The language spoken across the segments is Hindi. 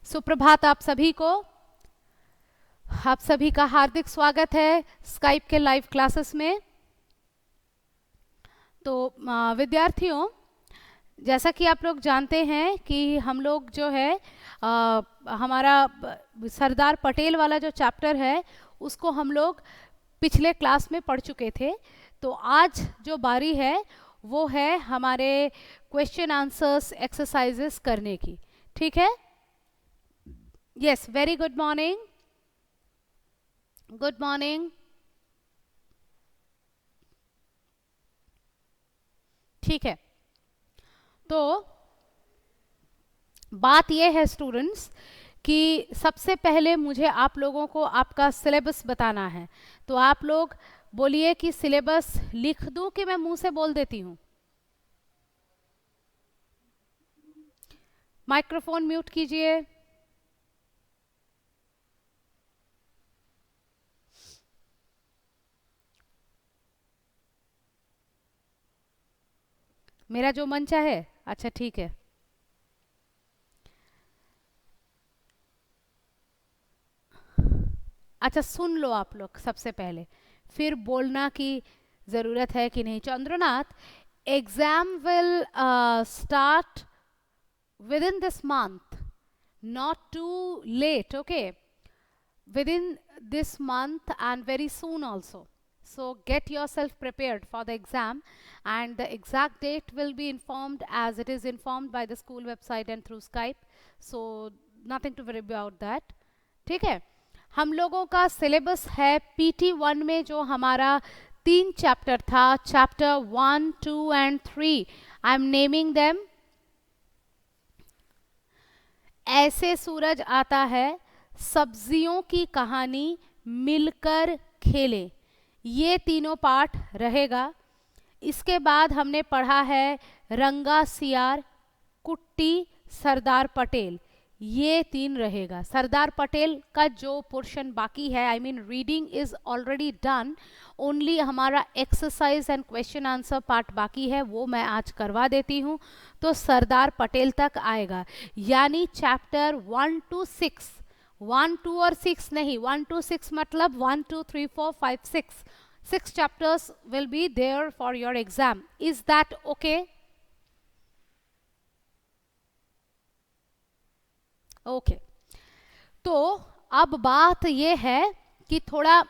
सुप्रभात आप सभी को। आप सभी का हार्दिक स्वागत है स्काइप के लाइव क्लासेस में। तो विद्यार्थियों, जैसा कि आप लोग जानते हैं कि हम लोग जो है हमारा सरदार पटेल वाला जो चैप्टर है उसको हम लोग पिछले क्लास में पढ़ चुके थे। तो आज जो बारी है वो है हमारे क्वेश्चन आंसर्स एक्सरसाइजेस करने की। ठीक है? Yes, very good morning. Good morning. ठीक है, तो बात यह है स्टूडेंट्स कि सबसे पहले मुझे आप लोगों को आपका सिलेबस बताना है। तो आप लोग बोलिए कि सिलेबस लिख दूं कि मैं मुंह से बोल देती हूं। माइक्रोफोन म्यूट कीजिए। मेरा जो मन चाहे। अच्छा ठीक है। अच्छा सुन लो आप लोग सबसे पहले, फिर बोलना की जरूरत है कि नहीं। Chandranath, exam will start within this month, not too late, okay? Within this month and very soon also. So get yourself prepared for the exam, and the exact date will be informed as it is informed by the school website and through Skype. So nothing to worry about that. ठीक है? हम लोगों का सिलेबस है PT1 में जो हमारा 3 चैप्टर था, chapter 1, 2 and 3. I am naming them. ऐसे सूरज आता है, सब्जियों की कहानी, मिलकर खेले, ये तीनों पाठ रहेगा। इसके बाद हमने पढ़ा है रंगा सियार, कुट्टी, सरदार पटेल, ये 3 रहेगा। सरदार पटेल का जो पोर्शन बाकी है, I mean reading is already done, only हमारा exercise and question answer part बाकी है, वो मैं आज करवा देती हूँ। तो सरदार पटेल तक आएगा, यानी चैप्टर 1 to 6, 1, 2 और 6 नहीं, 1 to 6 मतलब 1, 2, 3, 4, 5, 6, 6 chapters will be there for your exam. Is that okay? Okay तो अब बात ये है कि थोड़ा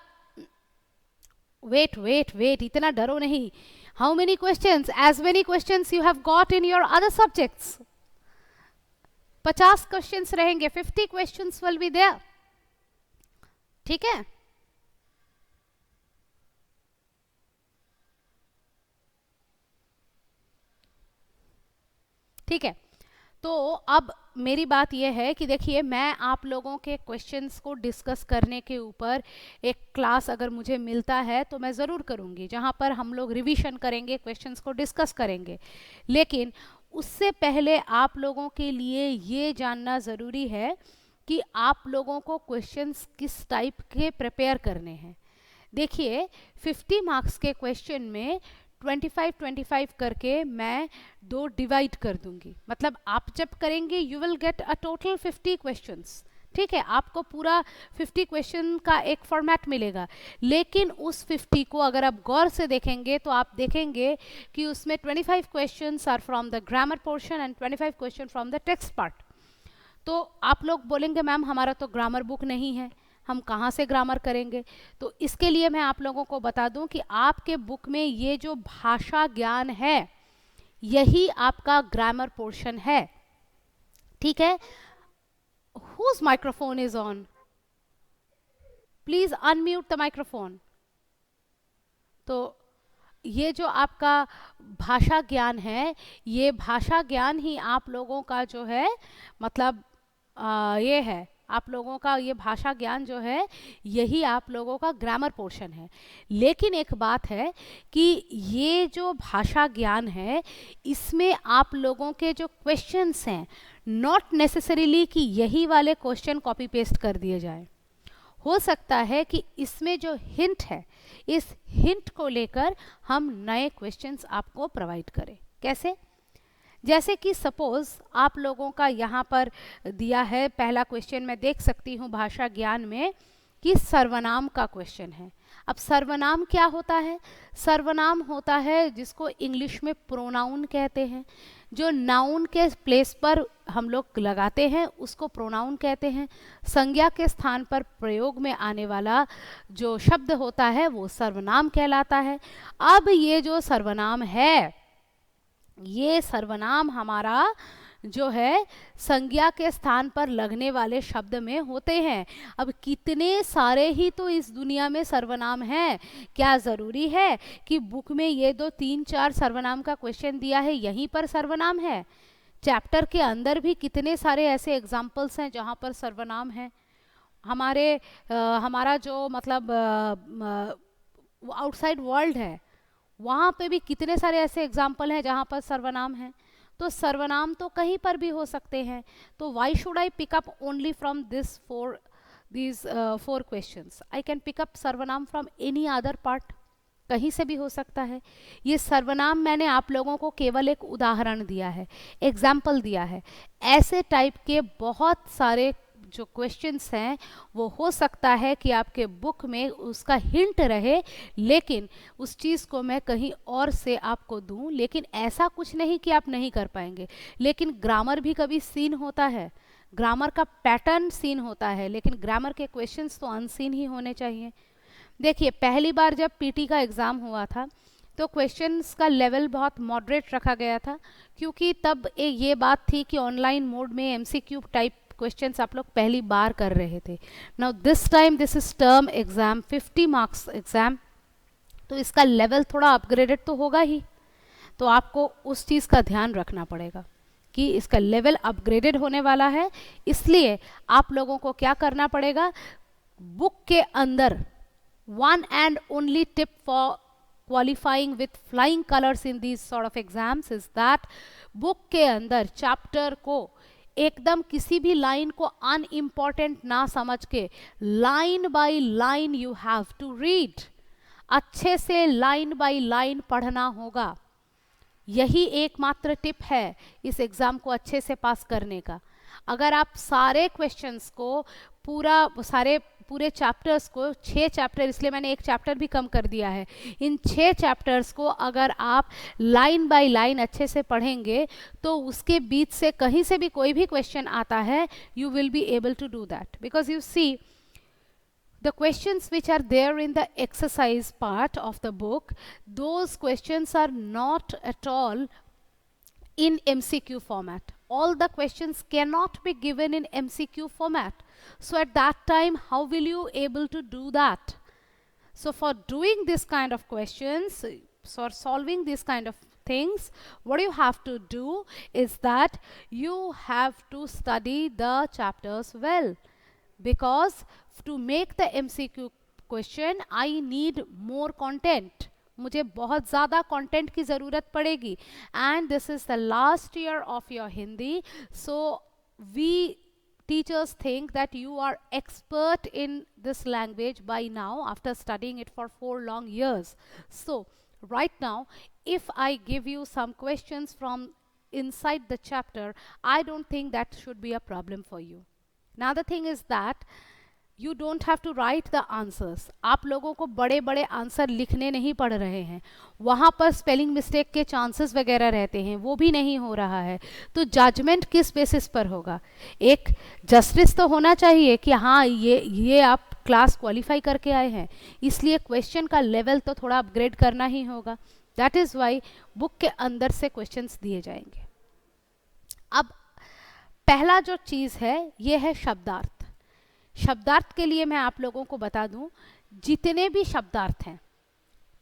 वेट, इतना डरो नहीं। How many questions? As many questions you have got in your other subjects. 50 questions रहेंगे, 50 क्वेश्चंस विल बी देयर। ठीक है? ठीक है, तो अब मेरी बात यह है कि देखिए, मैं आप लोगों के क्वेश्चंस को डिस्कस करने के ऊपर एक क्लास अगर मुझे मिलता है तो मैं ज़रूर करूँगी, जहाँ पर हम लोग रिवीजन करेंगे, क्वेश्चंस को डिस्कस करेंगे। लेकिन उससे पहले आप लोगों के लिए ये जानना ज़रूरी है कि आप लोगों को क्वेश्चंस किस टाइप के प्रिपेयर करने हैं। देखिए, 50 मार्क्स के क्वेश्चन में 25-25 करके मैं 2 डिवाइड कर दूंगी। मतलब आप जब करेंगे you will get a total 50 questions. ठीक है? आपको पूरा 50 क्वेश्चन का एक फॉर्मेट मिलेगा। लेकिन उस 50 को अगर आप गौर से देखेंगे तो आप देखेंगे कि उसमें 25 questions are from the grammar portion and 25 question from the text part. तो आप लोग बोलेंगे मैम हमारा तो ग्रामर बुक नहीं है, हम कहाँ से ग्रामर करेंगे? तो इसके लिए मैं आप लोगों को बता दूं कि आपके बुक में ये जो भाषा ज्ञान है यही आपका ग्रामर पोर्शन है। ठीक है? Whose microphone is on? Please unmute the microphone. तो ये जो आपका भाषा ज्ञान है, ये भाषा ज्ञान ही आप लोगों का जो है मतलब ये है, आप लोगों का ये भाषा ज्ञान जो है यही आप लोगों का ग्रामर पोर्शन है। लेकिन एक बात है कि ये जो भाषा ज्ञान है इसमें आप लोगों के जो क्वेश्चंस हैं, नॉट नेसेसरीली कि यही वाले क्वेश्चन कॉपी पेस्ट कर दिए जाए। हो सकता है कि इसमें जो हिंट है, इस हिंट को लेकर हम नए क्वेश्चंस आपको प्रोवाइड करें। कैसे? जैसे कि सपोज आप लोगों का यहाँ पर दिया है पहला क्वेश्चन, मैं देख सकती हूँ भाषा ज्ञान में कि सर्वनाम का क्वेश्चन है। अब सर्वनाम क्या होता है? सर्वनाम होता है जिसको इंग्लिश में प्रोनाउन कहते हैं। जो नाउन के प्लेस पर हम लोग लगाते हैं उसको प्रोनाउन कहते हैं। संज्ञा के स्थान पर प्रयोग में आने वाला जो शब्द होता है वो सर्वनाम कहलाता है। अब ये जो सर्वनाम है, ये सर्वनाम हमारा जो है संज्ञा के स्थान पर लगने वाले शब्द में होते हैं। अब कितने सारे ही तो इस दुनिया में सर्वनाम हैं। क्या ज़रूरी है कि बुक में ये 2 3 4 सर्वनाम का क्वेश्चन दिया है यहीं पर सर्वनाम है? चैप्टर के अंदर भी कितने सारे ऐसे एग्जाम्पल्स हैं जहाँ पर सर्वनाम है। हमारा जो मतलब आउटसाइड वर्ल्ड है वहाँ पे भी कितने सारे ऐसे एग्जाम्पल हैं जहाँ पर सर्वनाम हैं। तो सर्वनाम तो कहीं पर भी हो सकते हैं। तो why should I pick up only from these 4 questions? I can pick up सर्वनाम फ्रॉम एनी अदर पार्ट, कहीं से भी हो सकता है। ये सर्वनाम मैंने आप लोगों को केवल एक उदाहरण दिया है, एग्जाम्पल दिया है। ऐसे टाइप के बहुत सारे जो क्वेश्चंस हैं वो हो सकता है कि आपके बुक में उसका हिंट रहे, लेकिन उस चीज़ को मैं कहीं और से आपको दूं। लेकिन ऐसा कुछ नहीं कि आप नहीं कर पाएंगे। लेकिन ग्रामर भी कभी सीन होता है, ग्रामर का पैटर्न सीन होता है, लेकिन ग्रामर के क्वेश्चंस तो अनसीन ही होने चाहिए। देखिए, पहली बार जब पीटी का एग्ज़ाम हुआ था तो क्वेश्चंस का लेवल बहुत मॉडरेट रखा गया था, क्योंकि तब ये बात थी कि ऑनलाइन मोड में एमसीक्यू टाइप क्वेश्चंस आप लोग पहली बार कर रहे थे। Now this time this is term exam, 50 marks exam, तो इसका लेवल थोड़ा अपग्रेडेड तो होगा ही। तो आपको उस चीज़ का ध्यान रखना पड़ेगा कि इसका लेवल अपग्रेडेड होने वाला है। इसलिए आप लोगों को क्या करना पड़ेगा, बुक के अंदर one and only tip for qualifying with flying colors in these sort of exams is that book के अंदर चैप्टर को एकदम किसी भी लाइन को अनइम्पॉर्टेंट ना समझ के line by line you have to read. अच्छे से लाइन बाय लाइन पढ़ना होगा। यही एकमात्र टिप है इस एग्ज़ाम को अच्छे से पास करने का। अगर आप सारे क्वेश्चंस को पूरे चैप्टर्स को 6 चैप्टर, इसलिए मैंने एक चैप्टर भी कम कर दिया है, इन 6 चैप्टर्स को अगर आप लाइन बाय लाइन अच्छे से पढ़ेंगे तो उसके बीच से कहीं से भी कोई भी क्वेश्चन आता है, you will be able to do that. Because you see the questions which are there in the exercise part of the book, those questions are not at all in MCQ format. All the questions cannot be given in MCQ format. So at that time, how will you able to do that? So for doing this kind of questions, for solving this kind of things, what you have to do is that you have to study the chapters well. Because to make the MCQ question, I need more content. मुझे बहुत ज़्यादा कंटेंट की ज़रूरत पड़ेगी। And this is the last year of your Hindi, so we teachers think that you are expert in this language by now after studying it for 4 long years. So right now, if I give you some questions from inside the chapter, I don't think that should be a problem for you. Another thing is that you don't have to write the answers. आप लोगों को बड़े बड़े आंसर लिखने नहीं पड़ रहे हैं, वहाँ पर स्पेलिंग मिस्टेक के चांसेस वगैरह रहते हैं, वो भी नहीं हो रहा है। तो जजमेंट किस बेसिस पर होगा? एक जस्टिस तो होना चाहिए कि हाँ ये आप क्लास क्वालिफाई करके आए हैं, इसलिए क्वेश्चन का लेवल तो थोड़ा अपग्रेड करना ही होगा। दैट इज़ वाई बुक के अंदर से क्वेश्चंस दिए जाएंगे। अब पहला जो चीज़ है ये है शब्दार्थ। शब्दार्थ के लिए मैं आप लोगों को बता दूं, जितने भी शब्दार्थ हैं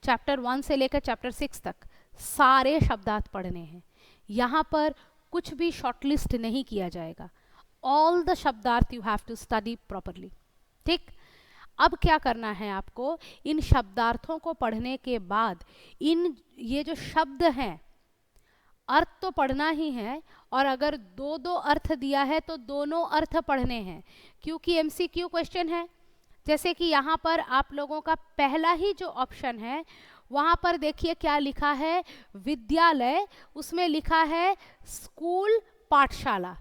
चैप्टर 1 से लेकर चैप्टर 6 तक, सारे शब्दार्थ पढ़ने हैं। यहाँ पर कुछ भी शॉर्टलिस्ट नहीं किया जाएगा। ऑल द शब्दार्थ you have to study properly. ठीक, अब क्या करना है आपको, इन शब्दार्थों को पढ़ने के बाद ये जो शब्द हैं, अर्थ तो पढ़ना ही है, और अगर 2 अर्थ दिया है तो दोनों अर्थ पढ़ने हैं, क्योंकि एमसीक्यू क्वेश्चन है। जैसे कि यहाँ पर आप लोगों का पहला ही जो ऑप्शन है वहां पर देखिए क्या लिखा है, विद्यालय, उसमें लिखा है स्कूल पाठशाला,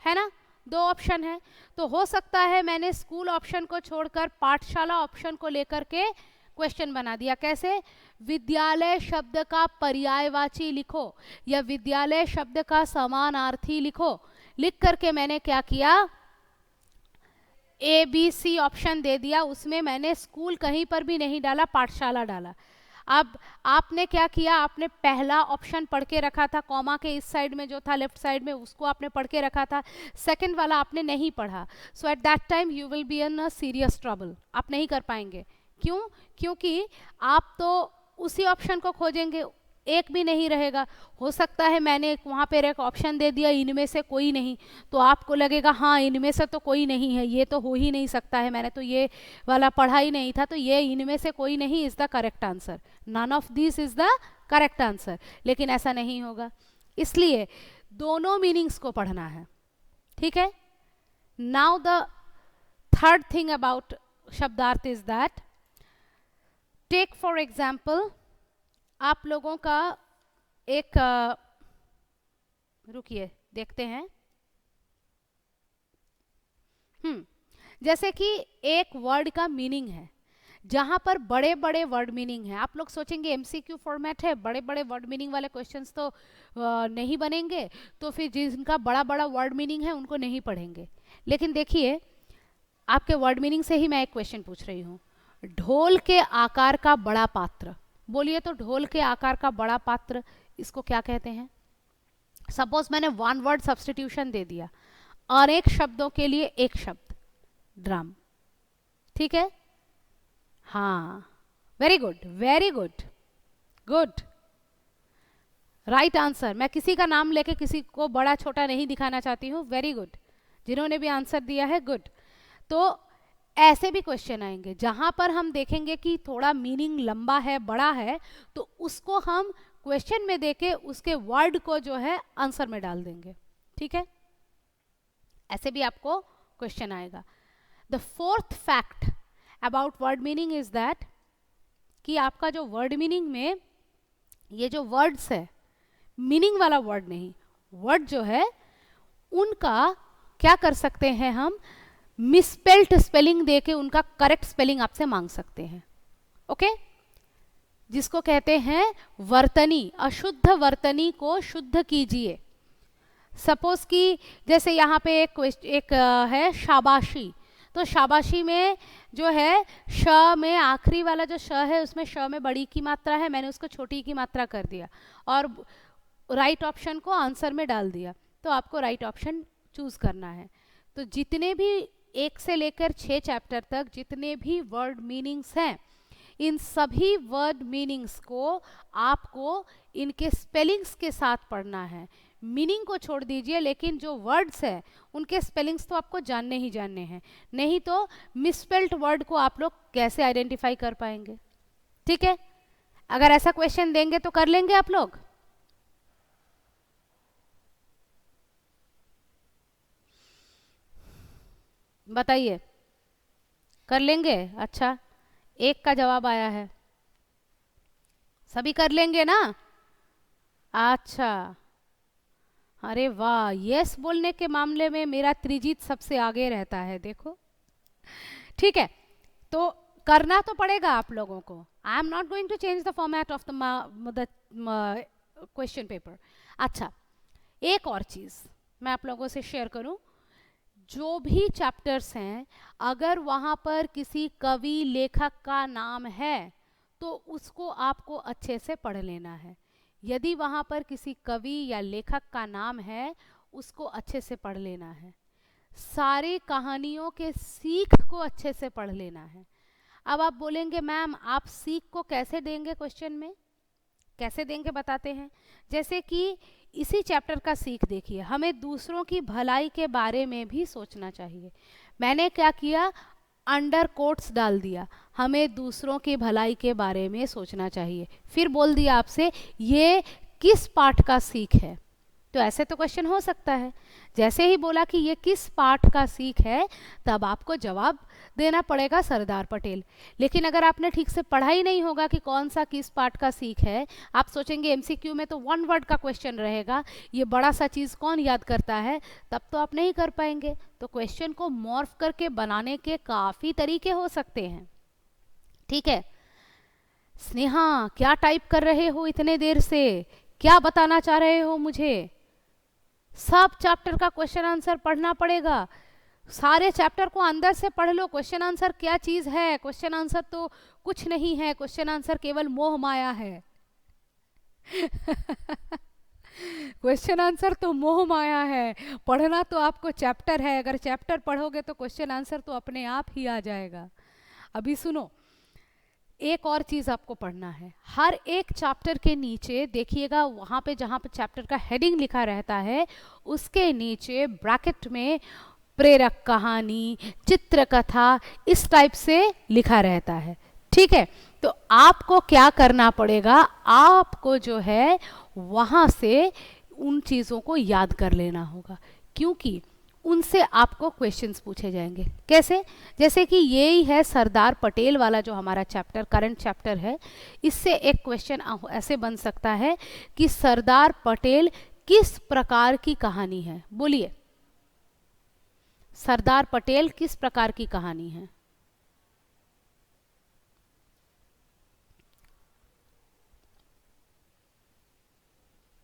है ना, दो ऑप्शन है। तो हो सकता है मैंने स्कूल ऑप्शन को छोड़कर पाठशाला ऑप्शन को लेकर के क्वेश्चन बना दिया। कैसे? विद्यालय शब्द का पर्यायवाची लिखो या विद्यालय शब्द का समानार्थी लिखो, लिख करके मैंने क्या किया, ए बी सी ऑप्शन दे दिया, उसमें मैंने स्कूल कहीं पर भी नहीं डाला, पाठशाला डाला। अब आपने क्या किया, आपने पहला ऑप्शन पढ़ के रखा था, कॉमा के इस साइड में जो था लेफ्ट साइड में, उसको आपने पढ़ के रखा था, सेकंड वाला आपने नहीं पढ़ा। So at that time you will be in a serious trouble, आप नहीं कर पाएंगे। क्यों? क्योंकि आप तो उसी ऑप्शन को खोजेंगे, एक भी नहीं रहेगा। हो सकता है मैंने वहाँ पर एक ऑप्शन दे दिया इनमें से कोई नहीं, तो आपको लगेगा हाँ इनमें से तो कोई नहीं है, ये तो हो ही नहीं सकता है, मैंने तो ये वाला पढ़ा ही नहीं था, तो ये इनमें से कोई नहीं is the correct answer, none of this is the correct answer. लेकिन ऐसा नहीं होगा, इसलिए दोनों मीनिंग्स को पढ़ना है, ठीक है। Now the third thing about शब्दार्थ is that, take for example, आप लोगों का एक रुकिए देखते हैं, जैसे कि एक वर्ड का मीनिंग है, जहां पर बड़े बड़े वर्ड मीनिंग है। आप लोग सोचेंगे एमसीक्यू फॉर्मेट है, बड़े बड़े वर्ड मीनिंग वाले क्वेश्चंस तो नहीं बनेंगे, तो फिर जिनका बड़ा बड़ा वर्ड मीनिंग है उनको नहीं पढ़ेंगे। लेकिन देखिए, आपके वर्ड मीनिंग से ही मैं एक क्वेश्चन पूछ रही हूँ, ढोल के आकार का बड़ा पात्र, बोलिए तो ढोल के आकार का बड़ा पात्र इसको क्या कहते हैं? सपोज मैंने वन वर्ड सब्स्टिट्यूशन दे दिया, अनेक शब्दों के लिए एक शब्द, ड्रम, ठीक है। हाँ, very good, very good, good, right answer. मैं किसी का नाम लेके किसी को बड़ा छोटा नहीं दिखाना चाहती हूँ, वेरी गुड, जिन्होंने भी आंसर दिया है गुड। तो ऐसे भी क्वेश्चन आएंगे जहां पर हम देखेंगे कि थोड़ा मीनिंग लंबा है, बड़ा है, तो उसको हम क्वेश्चन में देके उसके वर्ड को जो है आंसर में डाल देंगे, ठीक है। ऐसे भी आपको क्वेश्चन आएगा। The fourth fact about word meaning is that, कि आपका जो वर्ड मीनिंग में ये जो वर्ड्स है, मीनिंग वाला वर्ड नहीं, वर्ड जो है उनका क्या कर सकते हैं हम, मिसस्पेल्ड स्पेलिंग देके उनका करेक्ट स्पेलिंग आपसे मांग सकते हैं, ओके। जिसको कहते हैं वर्तनी, अशुद्ध वर्तनी को शुद्ध कीजिए। सपोज कि जैसे यहाँ पे एक है शाबाशी, तो शाबाशी में जो है श में आखिरी वाला जो श है उसमें श में बड़ी की मात्रा है, मैंने उसको छोटी की मात्रा कर दिया और राइट ऑप्शन को आंसर में डाल दिया, तो आपको राइट ऑप्शन चूज करना है। तो जितने भी 1 से लेकर 6 चैप्टर तक जितने भी वर्ड मीनिंग्स हैं, इन सभी वर्ड मीनिंग्स को आपको इनके स्पेलिंग्स के साथ पढ़ना है। मीनिंग को छोड़ दीजिए, लेकिन जो वर्ड्स हैं उनके स्पेलिंग्स तो आपको जानने ही जानने हैं, नहीं तो मिसस्पेल्ड वर्ड को आप लोग कैसे आइडेंटिफाई कर पाएंगे, ठीक है। अगर ऐसा क्वेश्चन देंगे तो कर लेंगे आप लोग? बताइए, कर लेंगे? अच्छा, एक का जवाब आया है, सभी कर लेंगे ना? अच्छा, अरे वाह, यस बोलने के मामले में मेरा त्रिजीत सबसे आगे रहता है, देखो, ठीक है। तो करना तो पड़ेगा आप लोगों को। I am not going to change the format of the question paper. अच्छा, एक और चीज मैं आप लोगों से शेयर करूं, जो भी चैप्टर्स हैं अगर वहां पर किसी कवि लेखक का नाम है तो उसको आपको अच्छे से पढ़ लेना है। यदि वहां पर किसी कवि या लेखक का नाम है उसको अच्छे से पढ़ लेना है, सारी कहानियों के सीख को अच्छे से पढ़ लेना है। अब आप बोलेंगे मैम आप सीख को कैसे देंगे, क्वेश्चन में कैसे देंगे बताते हैं। जैसे कि इसी चैप्टर का सीख देखिए, हमें दूसरों की भलाई के बारे में भी सोचना चाहिए। मैंने क्या किया, अंडर कोट्स डाल दिया, हमें दूसरों की भलाई के बारे में सोचना चाहिए। फिर बोल दिया आपसे ये किस पाठ का सीख है, तो ऐसे तो क्वेश्चन हो सकता है। जैसे ही बोला कि ये किस पाठ का सीख है, तब आपको जवाब देना पड़ेगा सरदार पटेल। लेकिन अगर आपने ठीक से पढ़ा ही नहीं होगा कि कौन सा किस पाठ का सीख है, आप सोचेंगे एमसीक्यू में तो वन वर्ड का क्वेश्चन रहेगा, ये बड़ा सा चीज़ कौन याद करता है, तब तो आप नहीं कर पाएंगे। तो क्वेश्चन को मॉर्फ करके बनाने के काफ़ी तरीके हो सकते हैं। ठीक है स्नेहा, क्या टाइप कर रहे हो इतने देर से, क्या बताना चाह रहे हो मुझे? सब चैप्टर का क्वेश्चन आंसर पढ़ना पड़ेगा। सारे चैप्टर को अंदर से पढ़ लो। क्वेश्चन आंसर क्या चीज है? क्वेश्चन आंसर तो कुछ नहीं है, क्वेश्चन आंसर केवल मोह माया है। क्वेश्चन आंसर तो मोह माया है। पढ़ना तो आपको चैप्टर है, अगर चैप्टर पढ़ोगे तो क्वेश्चन आंसर तो अपने आप ही आ जाएगा। अभी सुनो, एक और चीज आपको पढ़ना है। हर एक चैप्टर के नीचे देखिएगा, वहां पे जहां पे चैप्टर का हेडिंग लिखा रहता है, उसके नीचे ब्रैकेट में प्रेरक कहानी, चित्रकथा, इस टाइप से लिखा रहता है। ठीक है, तो आपको क्या करना पड़ेगा, आपको जो है वहां से उन चीजों को याद कर लेना होगा, क्योंकि उनसे आपको क्वेश्चंस पूछे जाएंगे। कैसे? जैसे कि ये ही है सरदार पटेल वाला जो हमारा चैप्टर, करंट चैप्टर है। इससे एक क्वेश्चन ऐसे बन सकता है कि सरदार पटेल किस प्रकार की कहानी है? बोलिए, सरदार पटेल किस प्रकार की कहानी है?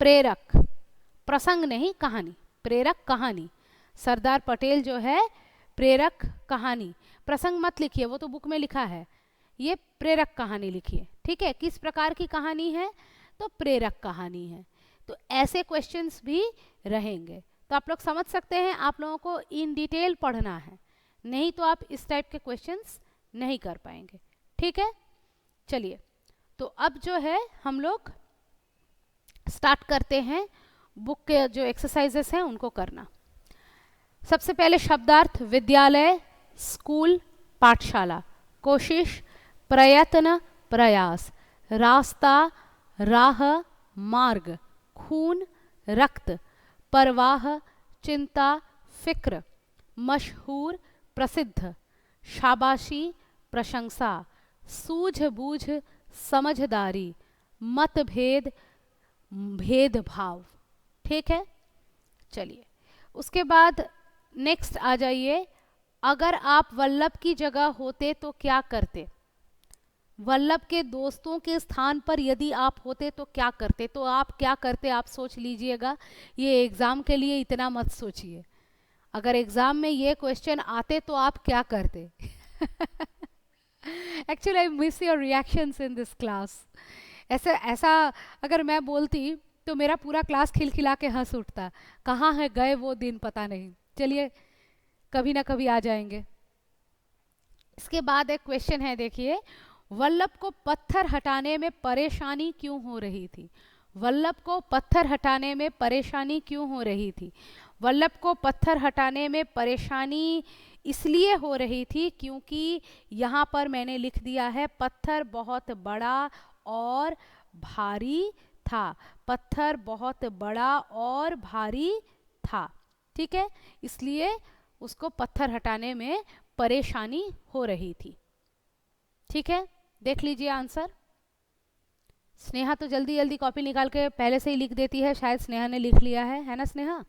प्रेरक, प्रसंग नहीं कहानी, प्रेरक कहानी। सरदार पटेल जो है प्रेरक कहानी, प्रसंग मत लिखिए, वो तो बुक में लिखा है, ये प्रेरक कहानी लिखिए। ठीक है, किस प्रकार की कहानी है? तो प्रेरक कहानी है। तो ऐसे क्वेश्चंस भी रहेंगे। तो आप लोग समझ सकते हैं, आप लोगों को इन डिटेल पढ़ना है, नहीं तो आप इस टाइप के क्वेश्चंस नहीं कर पाएंगे। ठीक है, चलिए, तो अब जो है हम लोग स्टार्ट करते हैं बुक के जो एक्सरसाइजेस हैं उनको करना। सबसे पहले शब्दार्थ, विद्यालय, स्कूल, पाठशाला, कोशिश, प्रयत्न, प्रयास, रास्ता, राह, मार्ग, खून, रक्त, परवाह, चिंता, फिक्र, मशहूर, प्रसिद्ध, शाबाशी, प्रशंसा, सूझबूझ, समझदारी, मतभेद, भेदभाव। ठीक है, चलिए उसके बाद नेक्स्ट आ जाइए। अगर आप वल्लभ की जगह होते तो क्या करते? वल्लभ के दोस्तों के स्थान पर यदि आप होते तो क्या करते? तो आप क्या करते, आप सोच लीजिएगा। ये एग्जाम के लिए इतना मत सोचिए। अगर एग्जाम में ये क्वेश्चन आते तो आप क्या करते? Actually I miss your reactions in this class. ऐसा ऐसा अगर मैं बोलती तो मेरा पूरा क्लास खिलखिला के हंस उठता। कहाँ है गए वो दिन, पता नहीं। चलिए, कभी ना कभी आ जाएंगे। इसके बाद एक क्वेश्चन है, देखिए, वल्लभ को पत्थर हटाने में परेशानी क्यों हो रही थी? वल्लभ को पत्थर हटाने में परेशानी क्यों हो रही थी? वल्लभ को पत्थर हटाने में परेशानी इसलिए हो रही थी क्योंकि यहाँ पर मैंने लिख दिया है, पत्थर बहुत बड़ा और भारी था। पत्थर बहुत बड़ा और भारी था। ठीक है, इसलिए उसको पत्थर हटाने में परेशानी हो रही थी। ठीक है, देख लीजिए आंसर। स्नेहा तो जल्दी जल्दी कॉपी निकाल के पहले से ही लिख देती है, शायद स्नेहा ने लिख लिया है ना स्नेहा?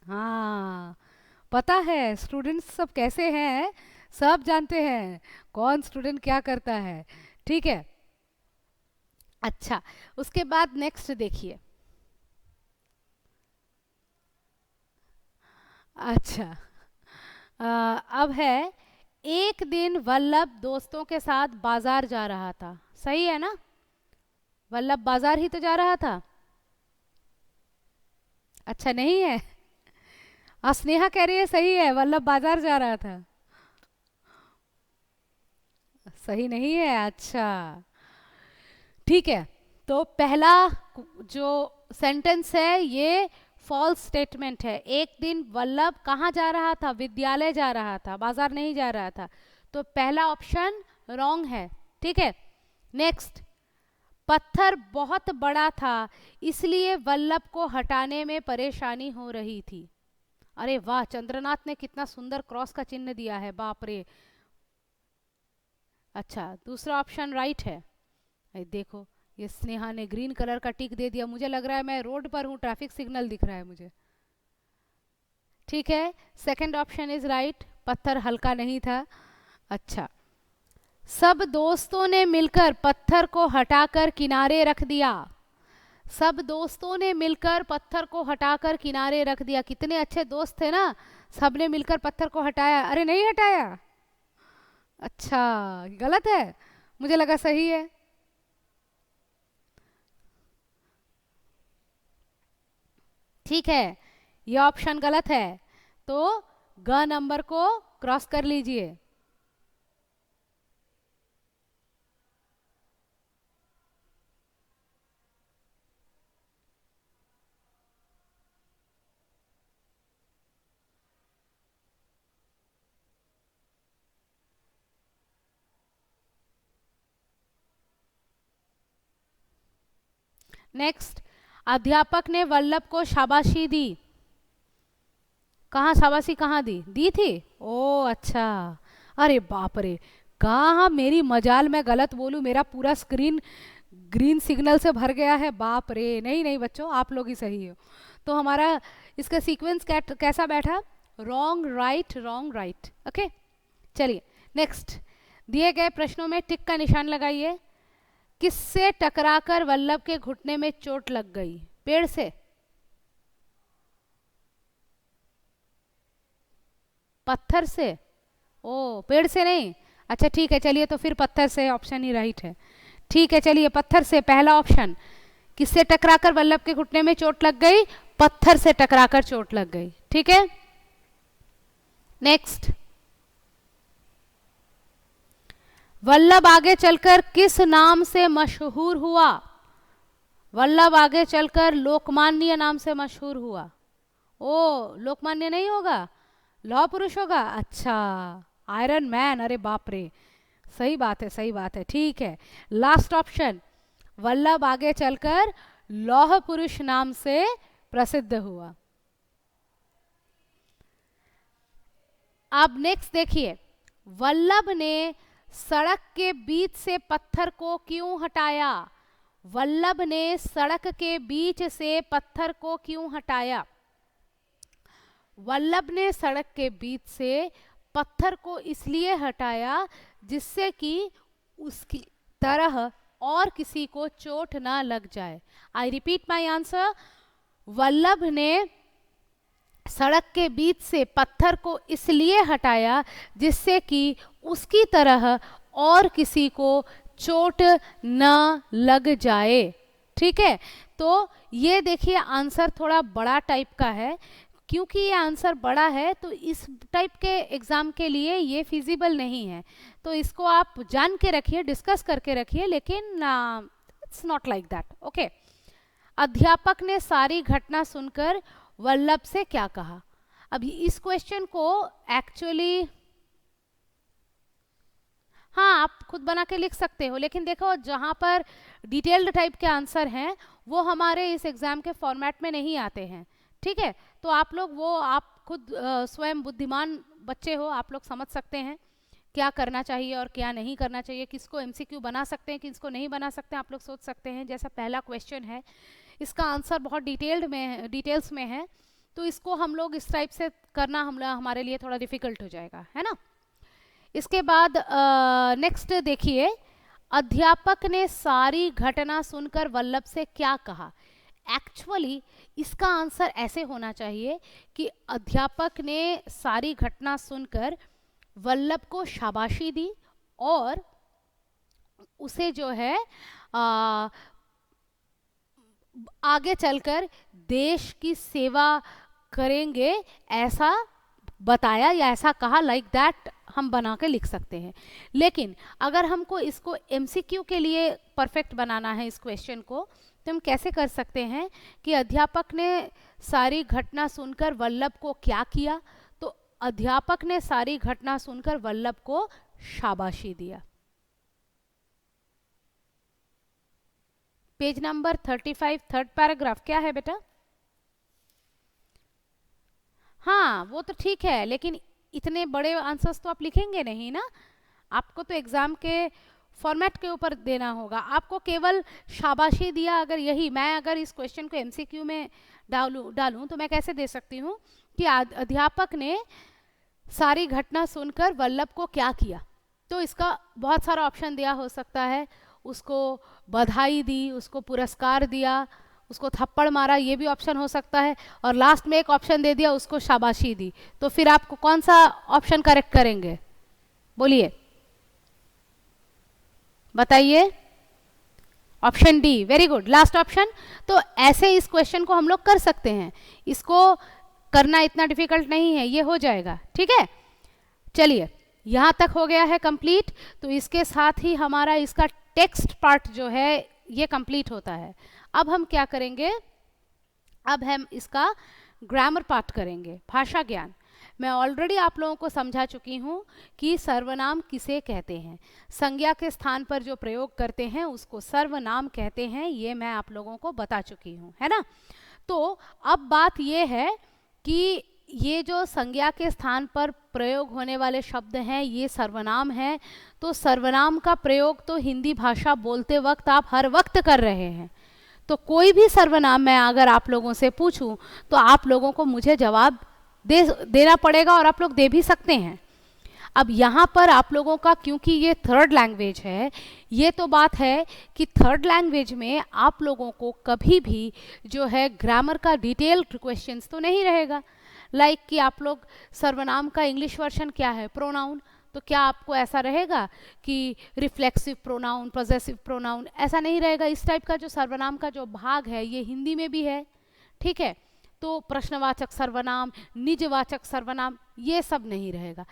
हाँ, पता है स्टूडेंट्स सब कैसे हैं, सब जानते हैं कौन स्टूडेंट क्या करता है। ठीक है, अच्छा, उसके बाद नेक्स्ट देखिए। अच्छा, अब है, एक दिन वल्लभ दोस्तों के साथ बाजार जा रहा था। सही है ना? वल्लभ बाजार ही तो जा रहा था। अच्छा नहीं है? स्नेहा कह रही है सही है, वल्लभ बाजार जा रहा था। सही नहीं है? अच्छा, ठीक है। तो पहला जो सेंटेंस है ये फॉल्स स्टेटमेंट है। एक दिन वल्लभ कहाँ जा रहा था? विद्यालय जा रहा था, बाजार नहीं जा रहा था। तो पहला ऑप्शन रॉन्ग है। ठीक है, नेक्स्ट, पत्थर बहुत बड़ा था इसलिए वल्लभ को हटाने में परेशानी हो रही थी। अरे वाह, चंद्रनाथ ने कितना सुंदर क्रॉस का चिन्ह दिया है, बाप रे। अच्छा, दूसरा ऑप्शन राइट है। देखो, ये स्नेहा ने ग्रीन कलर का टिक दे दिया, मुझे लग रहा है मैं रोड पर हूँ, ट्रैफिक सिग्नल दिख रहा है मुझे। ठीक है, सेकंड ऑप्शन इज राइट, पत्थर हल्का नहीं था। अच्छा, सब दोस्तों ने मिलकर पत्थर को हटाकर किनारे रख दिया। सब दोस्तों ने मिलकर पत्थर को हटाकर किनारे रख दिया। कितने अच्छे दोस्त थे ना, सबने मिलकर पत्थर को हटाया। अरे नहीं हटाया, अच्छा गलत है, मुझे लगा सही है। ठीक है, ये ऑप्शन गलत है, तो ग नंबर को क्रॉस कर लीजिए। नेक्स्ट, अध्यापक ने वल्लभ को शाबाशी दी। कहाँ शाबाशी, कहाँ दी दी थी? ओ अच्छा, अरे बाप रे, कहाँ मेरी मजाल में गलत बोलूं, मेरा पूरा स्क्रीन ग्रीन सिग्नल से भर गया है, बाप रे। नहीं नहीं बच्चों, आप लोग ही सही हो। तो हमारा इसका सीक्वेंस कैसा बैठा? Wrong right, wrong right. Okay, चलिए नेक्स्ट, दिए गए प्रश्नों में टिक का निशान लगाइए। किससे टकराकर वल्लभ के घुटने में चोट लग गई? पेड़ से? पत्थर से? ओ, पेड़ से नहीं। अच्छा ठीक है, चलिए तो फिर पत्थर से ऑप्शन ही राइट है। ठीक है, चलिए पत्थर से पहला ऑप्शन। किससे टकराकर वल्लभ के घुटने में चोट लग गई? पत्थर से टकराकर चोट लग गई। ठीक है, नेक्स्ट, वल्लभ आगे चलकर किस नाम से मशहूर हुआ? वल्लभ आगे चलकर लोकमान्य नाम से मशहूर हुआ। ओ, लोकमान्य नहीं होगा, लौह पुरुष होगा। अच्छा, आयरन मैन, अरे बाप रे, सही बात है, सही बात है। ठीक है, लास्ट ऑप्शन, वल्लभ आगे चलकर लौह पुरुष नाम से प्रसिद्ध हुआ। अब नेक्स्ट देखिए, वल्लभ ने सड़क के बीच से पत्थर को क्यों हटाया? वल्लभ ने सड़क के बीच से पत्थर को क्यों हटाया? वल्लभ ने सड़क के बीच से पत्थर को इसलिए हटाया जिससे कि उसकी तरह और किसी को चोट ना लग जाए। I repeat my answer, Vallabh ने सड़क के बीच से पत्थर को इसलिए हटाया जिससे कि उसकी तरह और किसी को चोट न लग जाए। ठीक है, तो ये देखिए आंसर थोड़ा बड़ा टाइप का है। क्योंकि ये आंसर बड़ा है तो इस टाइप के एग्जाम के लिए ये फिजिबल नहीं है, तो इसको आप जान के रखिए, डिस्कस करके रखिए, लेकिन it's not like that. Okay, अध्यापक ने सारी घटना सुनकर वल्लभ से क्या कहा? अभी इस क्वेश्चन को एक्चुअली हाँ आप खुद बना के लिख सकते हो, लेकिन देखो जहाँ पर डिटेल्ड टाइप के आंसर हैं वो हमारे इस एग्जाम के फॉर्मेट में नहीं आते हैं। ठीक है, तो आप लोग वो आप खुद स्वयं बुद्धिमान बच्चे हो, आप लोग समझ सकते हैं क्या करना चाहिए और क्या नहीं करना चाहिए, किसको एमसीक्यू बना सकते हैं किसको नहीं बना सकते हैं, आप लोग सोच सकते हैं। जैसा पहला क्वेश्चन है, इसका आंसर बहुत डिटेल्स में है, तो इसको हम लोग इस टाइप से करना हमारे लिए थोड़ा डिफिकल्ट हो जाएगा, है ना। इसके बाद नेक्स्ट देखिए, अध्यापक ने सारी घटना सुनकर वल्लभ से क्या कहा? एक्चुअली इसका आंसर ऐसे होना चाहिए कि अध्यापक ने सारी घटना सुनकर वल्लभ को शाबाशी दी और उसे जो है आगे चलकर देश की सेवा करेंगे ऐसा बताया या ऐसा कहा, लाइक दैट हम बना के लिख सकते हैं। लेकिन अगर हमको इसको एमसीक्यू के लिए परफेक्ट बनाना है इस क्वेश्चन को, तो हम कैसे कर सकते हैं कि अध्यापक ने सारी घटना सुनकर वल्लभ को क्या किया, तो अध्यापक ने सारी घटना सुनकर वल्लभ को शाबाशी दिया। पेज नंबर 35 थर्ड पैराग्राफ क्या है बेटा? हाँ वो तो ठीक है, लेकिन इतने बड़े आंसर्स तो आप लिखेंगे नहीं ना, आपको तो एग्जाम के फॉर्मेट के ऊपर देना होगा। आपको केवल शाबाशी दिया, अगर यही मैं अगर इस क्वेश्चन को एमसीक्यू में डालूं तो मैं कैसे दे सकती हूँ कि अध्यापक ने सारी घटना सुनकर वल्लभ को क्या किया, तो इसका बहुत सारा ऑप्शन दिया हो सकता है। उसको बधाई दी, उसको पुरस्कार दिया, उसको थप्पड़ मारा, ये भी ऑप्शन हो सकता है, और लास्ट में एक ऑप्शन दे दिया उसको शाबाशी दी। तो फिर आपको कौन सा ऑप्शन करेक्ट करेंगे, बोलिए बताइए? Option D, very good, last option. तो ऐसे इस क्वेश्चन को हम लोग कर सकते हैं, इसको करना इतना डिफिकल्ट नहीं है, ये हो जाएगा, ठीक है। चलिए यहाँ तक हो गया है कंप्लीट, तो इसके साथ ही हमारा इसका टेक्स्ट पार्ट जो है ये कंप्लीट होता है। अब हम क्या करेंगे, अब हम इसका ग्रामर पार्ट करेंगे, भाषा ज्ञान। मैं ऑलरेडी आप लोगों को समझा चुकी हूँ कि सर्वनाम किसे कहते हैं, संज्ञा के स्थान पर जो प्रयोग करते हैं उसको सर्वनाम कहते हैं, ये मैं आप लोगों को बता चुकी हूँ, है ना। तो अब बात ये है कि ये जो संज्ञा के स्थान पर प्रयोग होने वाले शब्द हैं ये सर्वनाम है। तो सर्वनाम का प्रयोग तो हिंदी भाषा बोलते वक्त आप हर वक्त कर रहे हैं, तो कोई भी सर्वनाम मैं अगर आप लोगों से पूछूं तो आप लोगों को मुझे जवाब देना पड़ेगा, और आप लोग दे भी सकते हैं। अब यहाँ पर आप लोगों का, क्योंकि ये थर्ड लैंग्वेज है, ये तो बात है कि थर्ड लैंग्वेज में आप लोगों को कभी भी जो है ग्रामर का डिटेल क्वेश्चंस तो नहीं रहेगा। लाइक कि आप लोग सर्वनाम का इंग्लिश वर्जन क्या है, प्रोनाउन, तो क्या आपको ऐसा रहेगा कि रिफ्लेक्सिव प्रोनाउन, पॉजेसिव प्रोनाउन, ऐसा नहीं रहेगा। इस टाइप का जो सर्वनाम का जो भाग है ये हिंदी में भी है, ठीक है। तो प्रश्नवाचक सर्वनाम, निजवाचक सर्वनाम, ये सब नहीं रहेगा,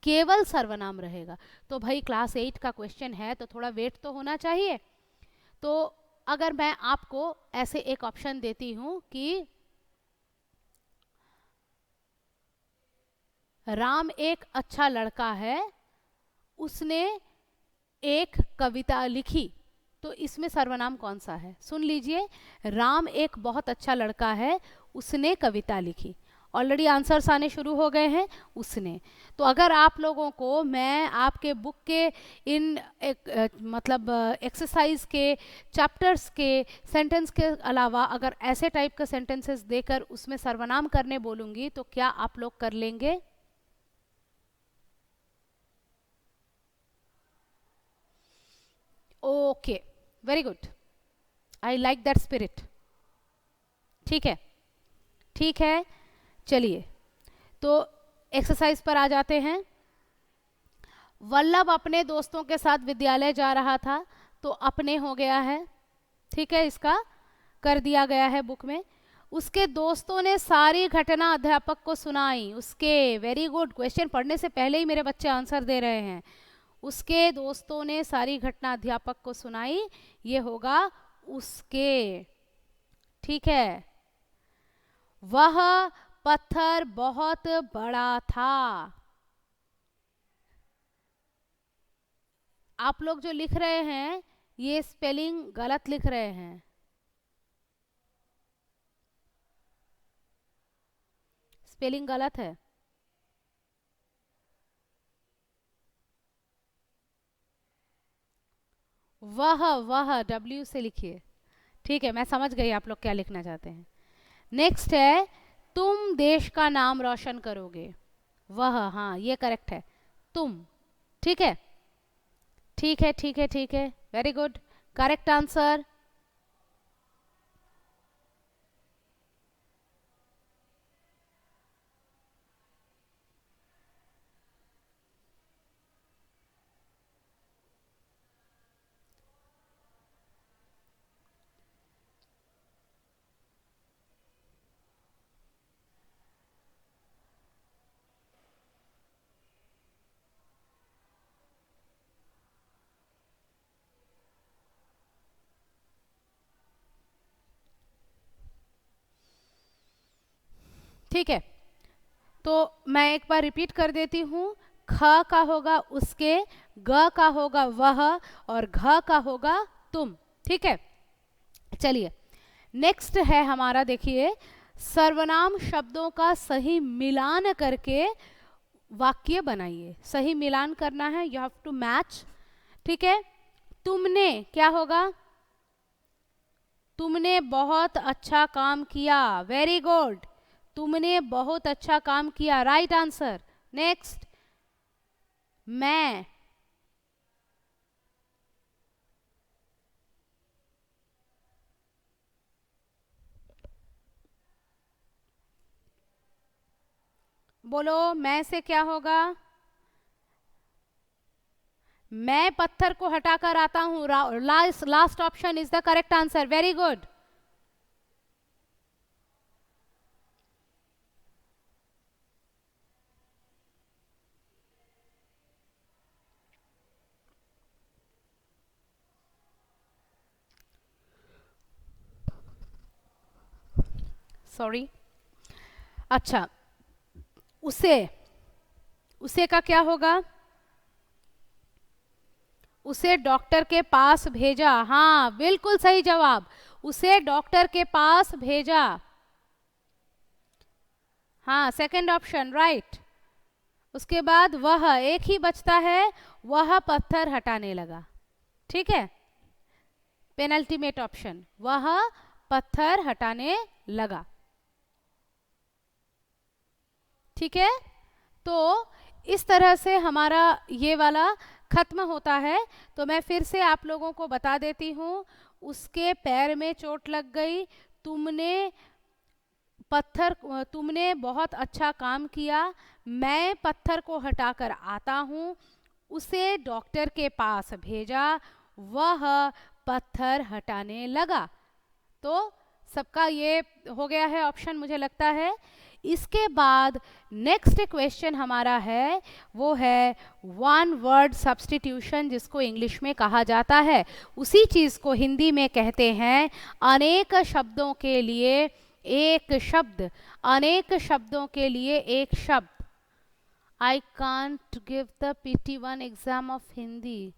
केवल सर्वनाम रहेगा। तो भाई क्लास 8 का क्वेश्चन है तो थोड़ा वेट तो होना चाहिए। तो अगर मैं आपको ऐसे एक ऑप्शन देती हूं कि राम एक अच्छा लड़का है, उसने एक कविता लिखी, तो इसमें सर्वनाम कौन सा है? सुन लीजिए, राम एक बहुत अच्छा लड़का है, उसने कविता लिखी, ऑलरेडी आंसर्स आने शुरू हो गए हैं, उसने। तो अगर आप लोगों को मैं आपके बुक के इन मतलब एक्सरसाइज के चैप्टर्स के सेंटेंस के अलावा अगर ऐसे टाइप के सेंटेंसेस देकर उसमें सर्वनाम करने बोलूँगी तो क्या आप लोग कर लेंगे? Okay, very good, I like that spirit. ठीक है, ठीक है, चलिए तो एक्सरसाइज पर आ जाते हैं। वल्लभ अपने दोस्तों के साथ विद्यालय जा रहा था, तो अपने हो गया है, ठीक है, इसका कर दिया गया है बुक में। उसके दोस्तों ने सारी घटना अध्यापक को सुनाई, उसके, वेरी गुड, क्वेश्चन पढ़ने से पहले ही मेरे बच्चे आंसर दे रहे हैं। उसके दोस्तों ने सारी घटना अध्यापक को सुनाई, ये होगा उसके, ठीक है। वह पत्थर बहुत बड़ा था। आप लोग जो लिख रहे हैं ये स्पेलिंग गलत लिख रहे हैं, स्पेलिंग गलत है। वह W से लिखिए, ठीक है, मैं समझ गई आप लोग क्या लिखना चाहते हैं। नेक्स्ट है, तुम देश का नाम रोशन करोगे। वह, हाँ ये करेक्ट है, तुम, ठीक है, ठीक है, ठीक है, ठीक है, वेरी गुड, करेक्ट आंसर। ठीक है, तो मैं एक बार रिपीट कर देती हूँ। ख का होगा उसके, ग का होगा वह, और घ का होगा तुम। ठीक है, चलिए नेक्स्ट है हमारा, देखिए सर्वनाम शब्दों का सही मिलान करके वाक्य बनाइए। सही मिलान करना है, यू हैव टू मैच। ठीक है, तुमने क्या होगा? तुमने बहुत अच्छा काम किया, वेरी गुड, तुमने बहुत अच्छा काम किया, राइट आंसर। नेक्स्ट, मैं, बोलो मैं से क्या होगा? मैं पत्थर को हटाकर आता हूं, last option is the correct answer, very good. Sorry, अच्छा, उसे, उसे का क्या होगा? उसे डॉक्टर के पास भेजा, हाँ बिल्कुल सही जवाब, उसे डॉक्टर के पास भेजा। हाँ सेकंड ऑप्शन राइट। उसके बाद वह, एक ही बचता है, वह पत्थर हटाने लगा। ठीक है, पेनल्टीमेट ऑप्शन, वह पत्थर हटाने लगा। ठीक है, तो इस तरह से हमारा ये वाला खत्म होता है। तो मैं फिर से आप लोगों को बता देती हूँ, उसके पैर में चोट लग गई, तुमने पत्थर, तुमने बहुत अच्छा काम किया, मैं पत्थर को हटाकर आता हूँ, उसे डॉक्टर के पास भेजा, वह पत्थर हटाने लगा। तो सबका ये हो गया है ऑप्शन, मुझे लगता है। इसके बाद नेक्स्ट क्वेश्चन हमारा है, वो है वन वर्ड सब्स्टिट्यूशन, जिसको इंग्लिश में कहा जाता है, उसी चीज को हिंदी में कहते हैं अनेक शब्दों के लिए एक शब्द, अनेक शब्दों के लिए एक शब्द। I can't give the PT1 exam of Hindi,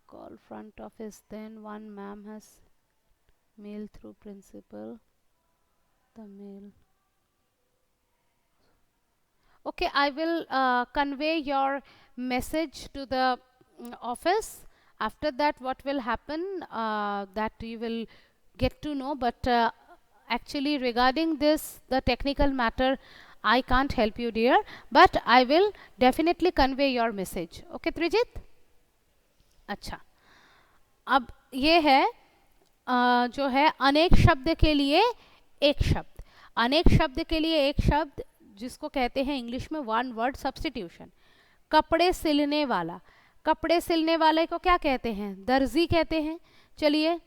call front office, then one ma'am has mail through principal, the mail, okay, I will convey your message to the office. After that what will happen, that you will get to know, but actually regarding this, the technical matter, I can't help you dear, but I will definitely convey your message. Okay त्रिजित, अच्छा, अब ये है जो है अनेक शब्द के लिए एक शब्द, अनेक शब्द के लिए एक शब्द, जिसको कहते हैं इंग्लिश में वन वर्ड सब्स्टिट्यूशन। कपड़े सिलने वाला, कपड़े सिलने वाले को क्या कहते हैं? दर्जी कहते हैं। चलिए,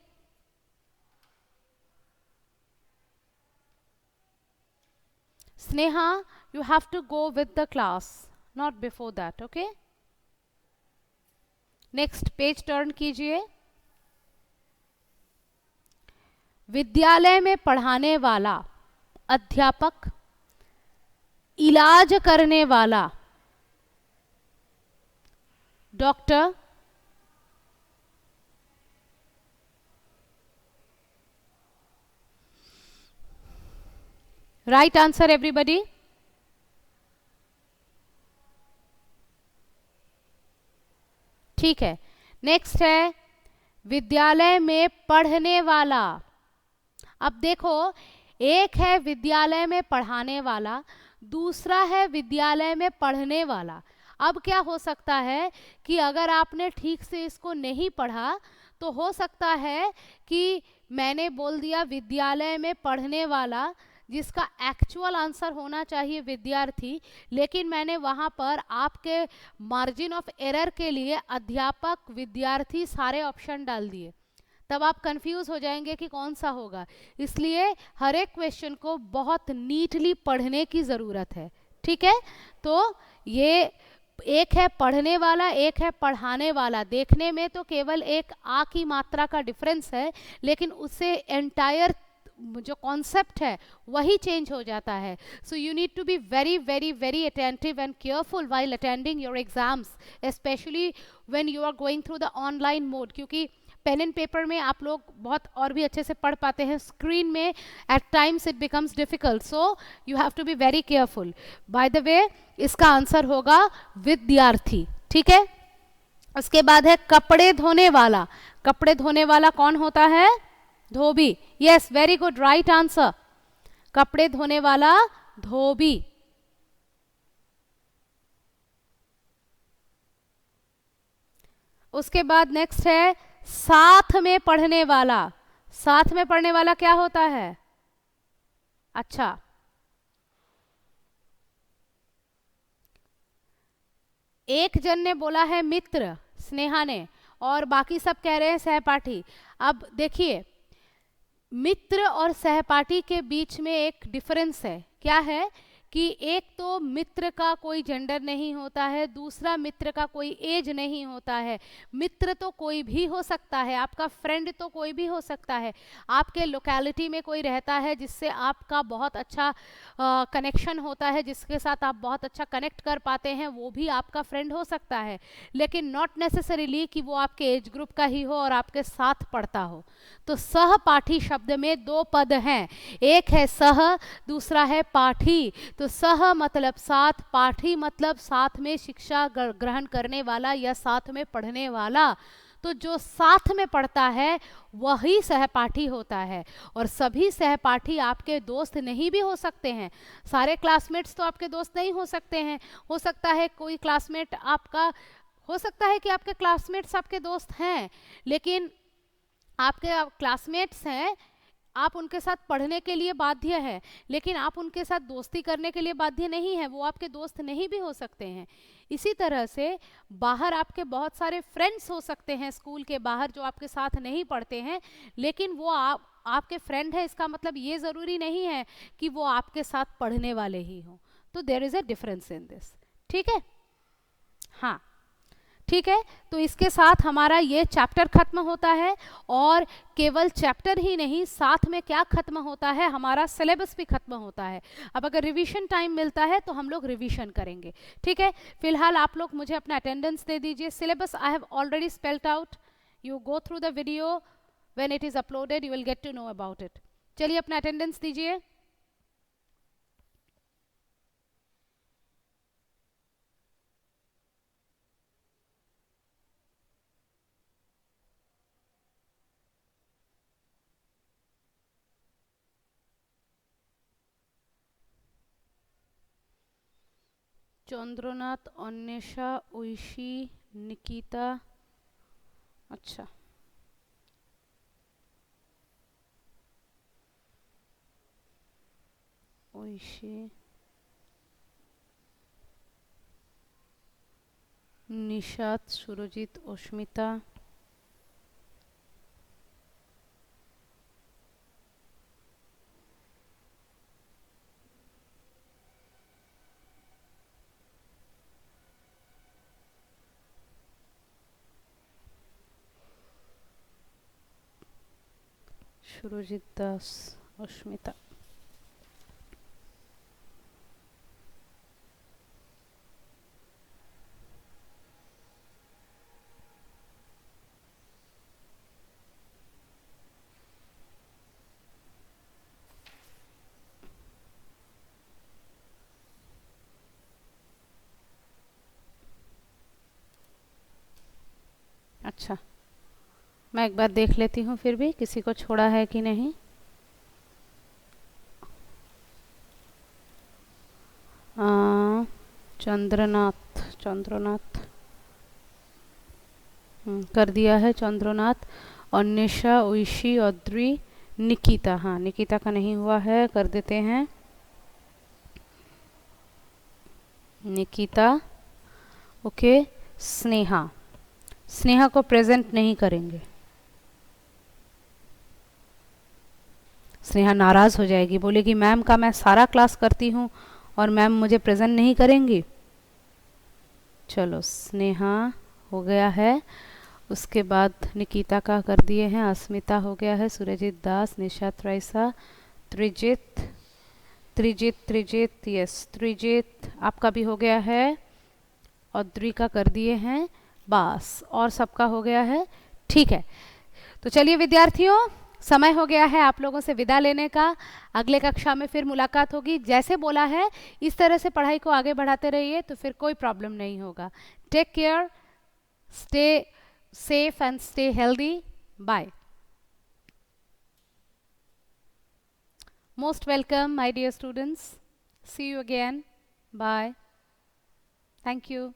Sneha, you have to go with the class, not before that, okay. Next page turn कीजिए। विद्यालय में पढ़ाने वाला, अध्यापक, इलाज करने वाला, डॉक्टर, राइट आंसर एवरीबॉडी। ठीक है, नेक्स्ट है विद्यालय में पढ़ने वाला। अब देखो, एक है विद्यालय में पढ़ाने वाला, दूसरा है विद्यालय में पढ़ने वाला। अब क्या हो सकता है कि अगर आपने ठीक से इसको नहीं पढ़ा, तो हो सकता है कि मैंने बोल दिया विद्यालय में पढ़ने वाला, जिसका एक्चुअल आंसर होना चाहिए विद्यार्थी, लेकिन मैंने वहाँ पर आपके मार्जिन ऑफ एरर के लिए अध्यापक, विद्यार्थी सारे ऑप्शन डाल दिए, तब आप कंफ्यूज हो जाएंगे कि कौन सा होगा। इसलिए हर एक क्वेश्चन को बहुत नीटली पढ़ने की ज़रूरत है। ठीक है, तो ये एक है पढ़ने वाला, एक है पढ़ाने वाला। देखने में तो केवल एक आ की मात्रा का डिफरेंस है, लेकिन उससे एंटायर जो कॉन्सेप्ट है वही चेंज हो जाता है. So you need to be very very very attentive and careful while attending your exams, specially when you are going through the online mode, क्योंकि पेन एंड पेपर में आप लोग बहुत और भी अच्छे से पढ़ पाते हैं, स्क्रीन में at times it becomes difficult, so you have to be very careful. By the way इसका आंसर होगा विद्यार्थी. ठीक है. उसके बाद है कपड़े धोने वाला. कपड़े धोने वाला कौन होता है? धोबी. Yes, very good, right answer. कपड़े धोने वाला धोबी. उसके बाद नेक्स्ट है साथ में पढ़ने वाला. साथ में पढ़ने वाला क्या होता है? अच्छा, एक जन ने बोला है मित्र, स्नेहा ने, और बाकी सब कह रहे हैं सहपाठी. अब देखिए, मित्र और सहपाठी के बीच में एक डिफरेंस है. क्या है कि एक तो मित्र का कोई जेंडर नहीं होता है, दूसरा मित्र का कोई एज नहीं होता है. मित्र तो कोई भी हो सकता है, आपका फ्रेंड तो कोई भी हो सकता है. आपके लोकेलिटी में कोई रहता है जिससे आपका बहुत अच्छा कनेक्शन होता है, जिसके साथ आप बहुत अच्छा कनेक्ट कर पाते हैं, वो भी आपका फ्रेंड हो सकता है. लेकिन नॉट नेसेसरीली कि वो आपके एज ग्रुप का ही हो और आपके साथ पढ़ता हो. तो सहपाठी शब्द में दो पद हैं, एक है सह, दूसरा है पाठी. तो सह मतलब साथ, पाठी मतलब साथ में शिक्षा ग्रहण करने वाला या साथ में पढ़ने वाला. तो जो साथ में पढ़ता है वही सहपाठी होता है. और सभी सहपाठी आपके दोस्त नहीं भी हो सकते हैं. सारे क्लासमेट्स तो आपके दोस्त नहीं हो सकते हैं. हो सकता है कोई क्लासमेट आपका, हो सकता है कि आपके क्लासमेट्स आपके दोस्त हैं, लेकिन आपके क्लासमेट्स हैं, आप उनके साथ पढ़ने के लिए बाध्य है, लेकिन आप उनके साथ दोस्ती करने के लिए बाध्य नहीं है, वो आपके दोस्त नहीं भी हो सकते हैं. इसी तरह से बाहर आपके बहुत सारे फ्रेंड्स हो सकते हैं स्कूल के बाहर जो आपके साथ नहीं पढ़ते हैं, लेकिन वो आपके फ्रेंड है, इसका मतलब ये ज़रूरी नहीं है कि वो आपके साथ पढ़ने वाले ही हों. तो there is a difference in this. ठीक है. हाँ, ठीक है. तो इसके साथ हमारा ये चैप्टर खत्म होता है, और केवल चैप्टर ही नहीं, साथ में क्या खत्म होता है, हमारा सिलेबस भी खत्म होता है. अब अगर रिवीजन टाइम मिलता है तो हम लोग रिवीजन करेंगे. ठीक है. फिलहाल आप लोग मुझे अपना अटेंडेंस दे दीजिए. Syllabus I have already spelled out. You go through the video, when it is uploaded you will get to know about it. चलिए अपना अटेंडेंस दीजिए. चंद्रनाथ, अन्वेषा, ঐশী, निकिता. अच्छा, ঐশী, निशात, सुरजित, अस्मिता. সুরজিৎ দাস, अस्मिता. अच्छा, मैं एक बार देख लेती हूँ फिर भी किसी को छोड़ा है कि नहीं. चंद्रनाथ, चंद्रनाथ कर दिया है. चंद्रनाथ, अन्वेषा, ঐশী, अद्री, निकिता. हाँ, निकिता का नहीं हुआ है, कर देते हैं. निकिता. ओके. स्नेहा, स्नेहा को प्रेजेंट नहीं करेंगे. स्नेहा नाराज हो जाएगी, बोलेगी मैम का मैं सारा क्लास करती हूँ और मैम मुझे प्रेजेंट नहीं करेंगी. चलो, स्नेहा हो गया है. उसके बाद निकिता का कर दिए हैं, अस्मिता हो गया है, सुरजीत दास, निशा त्रैसा, त्रिजित त्रिजित त्रिजित यस त्रिजित आपका भी हो गया है, और द्विका कर दिए हैं, बस और सबका हो गया है। ठीक है, तो चलिए विद्यार्थियों, समय हो गया है आप लोगों से विदा लेने का। अगले कक्षा में फिर मुलाकात होगी। जैसे बोला है इस तरह से पढ़ाई को आगे बढ़ाते रहिए तो फिर कोई प्रॉब्लम नहीं होगा। Take care, stay safe and stay healthy. Bye. Most welcome my dear students. See you again. Bye. Thank you.